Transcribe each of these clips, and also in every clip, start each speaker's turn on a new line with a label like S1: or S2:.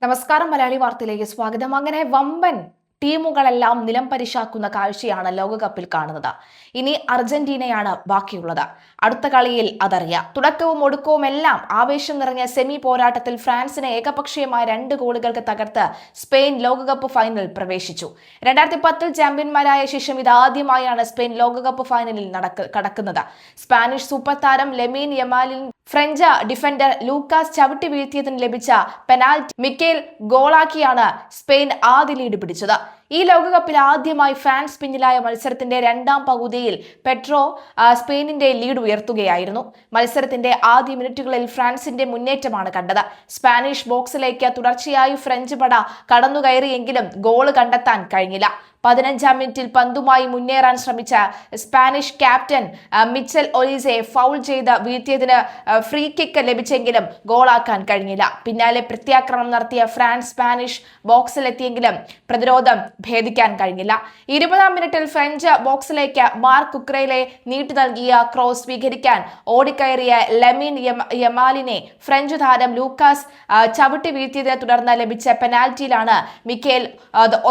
S1: നമസ്കാരം. മലയാളി വാർത്തയിലേക്ക് സ്വാഗതം. അങ്ങനെ വമ്പൻ ടീമുകളെല്ലാം നിലം പരിശാക്കുന്ന കാഴ്ചയാണ് ലോകകപ്പിൽ കാണുന്നത്. ഇനി അർജന്റീനയാണ് ബാക്കിയുള്ളത്. അടുത്ത കളിയിൽ അതറിയാം. തുടക്കവും ഒടുക്കവും എല്ലാം ആവേശം നിറഞ്ഞ സെമി പോരാട്ടത്തിൽ ഫ്രാൻസിനെ ഏകപക്ഷീയമായ 2 ഗോളുകൾക്ക് തകർത്ത് സ്പെയിൻ ലോകകപ്പ് ഫൈനൽ പ്രവേശിച്ചു. 2010 ചാമ്പ്യന്മാരായ ശേഷം ഇതാദ്യമായാണ് സ്പെയിൻ ലോകകപ്പ് ഫൈനലിൽ കടക്കുന്നത്. സ്പാനിഷ് സൂപ്പർ താരം ലെമീൻ യമാലിൻ ഫ്രഞ്ച് ഡിഫൻഡർ ലൂക്കാസ് ചവിട്ടി വീഴ്ത്തിയതിന് ലഭിച്ച പെനാൽറ്റി മിക്കേൽ ഗോളാക്കിയാണ് സ്പെയിൻ ആദ്യ ലീഡ് പിടിച്ചത്. ഈ ലോകകപ്പിൽ ആദ്യമായി ഫാൻസ് പിന്നിലായ മത്സരത്തിന്റെ 2ാം പകുതിയിൽ പെട്രോ സ്പെയിനിന്റെ ലീഡ് ഉയർത്തുകയായിരുന്നു. മത്സരത്തിന്റെ ആദ്യ മിനിറ്റുകളിൽ ഫ്രാൻസിന്റെ മുന്നേറ്റമാണ് കണ്ടത്. സ്പാനിഷ് ബോക്സിലേക്ക് തുടർച്ചയായി ഫ്രഞ്ച് പട കടന്നുകയറിയെങ്കിലും ഗോള് കണ്ടെത്താൻ കഴിഞ്ഞില്ല. 15ാം മിനിറ്റിൽ പന്തുമായി മുന്നേറാൻ ശ്രമിച്ച Spanish captain Mitchell Olise foul ചെയ്ത് വീഴ്ത്തിയതിന് ഫ്രീ കിക്ക് ലഭിച്ചെങ്കിലും ഗോളാക്കാൻ കഴിഞ്ഞില്ല. പിന്നാലെ പ്രത്യാക്രമണം നടത്തിയ ഫ്രാൻസ് സ്പാനിഷ് ബോക്സിലെത്തിയെങ്കിലും പ്രതിരോധം ഭേദിക്കാൻ കഴിഞ്ഞില്ല. 20ാം മിനിറ്റിൽ ഫ്രഞ്ച് ബോക്സിലേക്ക് മാർക്ക് കുക്രയിലെ നീട്ടി നൽകിയ ക്രോസ് സ്വീകരിക്കാൻ ഓടിക്കയറിയ ലെമീൻ യമാലിനെ ഫ്രഞ്ച് താരം ലൂക്കാസ് ചവിട്ടി വീഴ്ത്തിയതിനെ തുടർന്ന് ലഭിച്ച പെനാൽറ്റിയിലാണ് മിക്കേൽ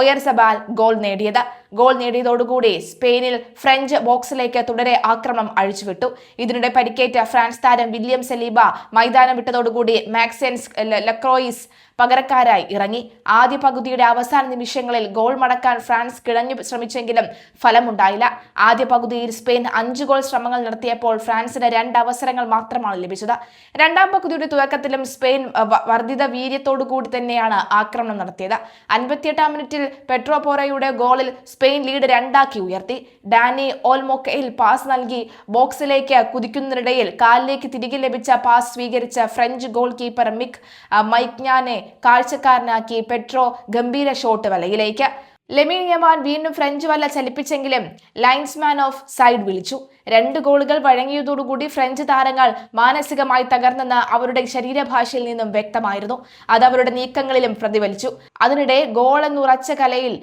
S1: ഒയർസബാൽ ഗോൾ നേടിയതോടുകൂടി സ്പെയിനിൽ ഫ്രഞ്ച് ബോക്സിലേക്ക് തുടരെ ആക്രമണം അഴിച്ചുവിട്ടു. ഇതിനിടെ പരിക്കേറ്റ ഫ്രാൻസ് താരം വില്യം സലീബ മൈതാനം വിട്ടതോടുകൂടി മാക്സെൻസ് ലക്രോയിസ് പകരക്കാരായി ഇറങ്ങി. ആദ്യ പകുതിയുടെ അവസാന നിമിഷങ്ങളിൽ ഗോൾ മടക്കാൻ ഫ്രാൻസ് കിടഞ്ഞു ശ്രമിച്ചെങ്കിലും ഫലമുണ്ടായില്ല. ആദ്യ പകുതിയിൽ സ്പെയിൻ 5 ഗോൾ ശ്രമങ്ങൾ നടത്തിയപ്പോൾ ഫ്രാൻസിന് 2 അവസരങ്ങൾ മാത്രമാണ് ലഭിച്ചത്. 2ാം പകുതിയുടെ തുടക്കത്തിലും സ്പെയിൻ വർദ്ധിത വീര്യത്തോടുകൂടി തന്നെയാണ് ആക്രമണം നടത്തിയത്. 58ാം മിനിറ്റിൽ പെട്രോ പോറയുടെ ഗോളിൽ സ്പെയിൻ ലീഡ് 2ആക്കി ഉയർത്തി. ഡാനി ഓൾമോക്കയിൽ പാസ് നൽകി ബോക്സിലേക്ക് കുതിക്കുന്നതിനിടയിൽ കാലിലേക്ക് തിരികെ ലഭിച്ച പാസ് സ്വീകരിച്ച ഫ്രഞ്ച് ഗോൾ കീപ്പർ മൈക്ഞ്ഞാനെ കാഴ്ചക്കാരനാക്കി പെട്രോ ഗംഭീര ഷോട്ട് വലയിലേക്ക്. ലെമീൻ യമാൻ വീണ്ടും ഫ്രഞ്ച് വല ചലിപ്പിച്ചെങ്കിലും ലൈൻസ്മാൻ ഓഫ് സൈഡ് വിളിച്ചു. 2 ഗോളുകൾ വഴങ്ങിയതോടുകൂടി ഫ്രഞ്ച് താരങ്ങൾ മാനസികമായി തകർന്നെന്ന് അവരുടെ ശരീരഭാഷയിൽ നിന്നും വ്യക്തമായിരുന്നു. അത് അവരുടെ നീക്കങ്ങളിലും പ്രതിഫലിച്ചു. അതിനിടെ ഗോൾ എന്നുറച്ച കലയിൽ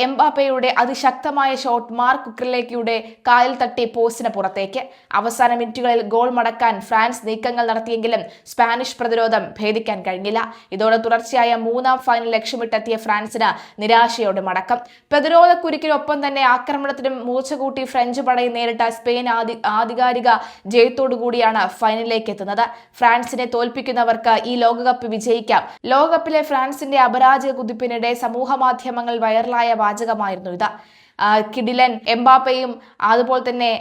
S1: എംബാപ്പയുടെ അതിശക്തമായ ഷോട്ട് മാർക്ക് കുക്രലേക്കയുടെ കാലിൽ തട്ടി പോസ്റ്റിന് പുറത്തേക്ക്. അവസാന മിനിറ്റുകളിൽ ഗോൾ മടക്കാൻ ഫ്രാൻസ് നീക്കങ്ങൾ നടത്തിയെങ്കിലും സ്പാനിഷ് പ്രതിരോധം ഭേദിക്കാൻ കഴിഞ്ഞില്ല. ഇതോടെ തുടർച്ചയായ 3ാം ഫൈനൽ ലക്ഷ്യമിട്ടെത്തിയ ഫ്രാൻസിന് നിരാശയോടെ മടക്കം. പ്രതിരോധ കുരുക്കിനൊപ്പം തന്നെ ആക്രമണത്തിനും മൂർച്ച കൂട്ടി ഫ്രഞ്ച് പടയെ നേരിട്ട സ്പെയിൻ ആധികാരിക ജയത്തോടുകൂടിയാണ് ഫൈനലിലേക്ക് എത്തുന്നത്. ഫ്രാൻസിനെ തോൽപ്പിക്കുന്നവർക്ക് ഈ ലോകകപ്പ് വിജയിക്കാം. ലോകകപ്പിലെ ഫ്രാൻസിന്റെ അപരാജയ കുതിപ്പിനിടെ സമൂഹ മാധ്യമങ്ങളിൽ വൈറലായ വാചകമായിരുന്നു ഇത്. കിഡിലൻ എംബാപ്പയും അതുപോലെ തന്നെ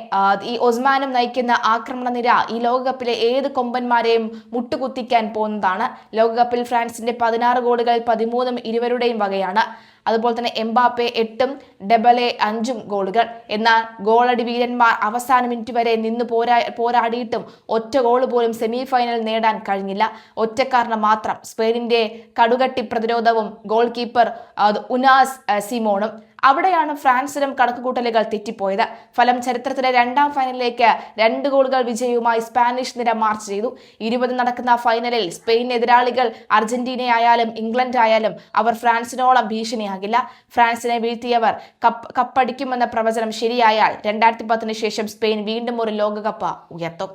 S1: ഈ ഒസ്മാനും നയിക്കുന്ന ആക്രമണ നിര ഈ ലോകകപ്പിലെ ഏത് കൊമ്പന്മാരെയും മുട്ടുകുത്തിക്കാൻ പോകുന്നതാണ്. ലോകകപ്പിൽ ഫ്രാൻസിന്റെ 16 ഗോളുകൾ 13 ഇരുവരുടെയും വകയാണ്. അതുപോലെ തന്നെ എംബാപ്പെ 8ഉം ഡെബലെ 5ഉം ഗോളുകൾ. എന്നാൽ ഗോളടി വീരന്മാർ അവസാന മിനിറ്റ് വരെ നിന്ന് പോരാടിയിട്ടും ഒറ്റ ഗോള് പോലും സെമി ഫൈനൽ നേടാൻ കഴിഞ്ഞില്ല. ഒറ്റ കാരണം മാത്രം, സ്പെയിനിന്റെ കടുകട്ടി പ്രതിരോധവും ഗോൾ കീപ്പർ ഉനാസ് സിമോണും. അവിടെയാണ് ഫ്രാൻസിനും കണക്കുകൂട്ടലുകൾ തെറ്റിപ്പോയത്. ഫലം ചരിത്രത്തിലെ 2ാം ഫൈനലിലേക്ക് 2 ഗോളുകൾ വിജയവുമായി സ്പാനിഷ് നിര മാർച്ച് ചെയ്തു. 20 നടക്കുന്ന ഫൈനലിൽ സ്പെയിൻ എതിരാളികൾ അർജന്റീനയായാലും ഇംഗ്ലണ്ട് ആയാലും അവർ ഫ്രാൻസിനോളം ഭീഷണിയാകില്ല. ഫ്രാൻസിനെ വീഴ്ത്തിയവർ കപ്പടിക്കുമെന്ന പ്രവചനം ശരിയായാൽ 2010 ശേഷം സ്പെയിൻ വീണ്ടും ഒരു ലോകകപ്പ് ഉയർത്തും.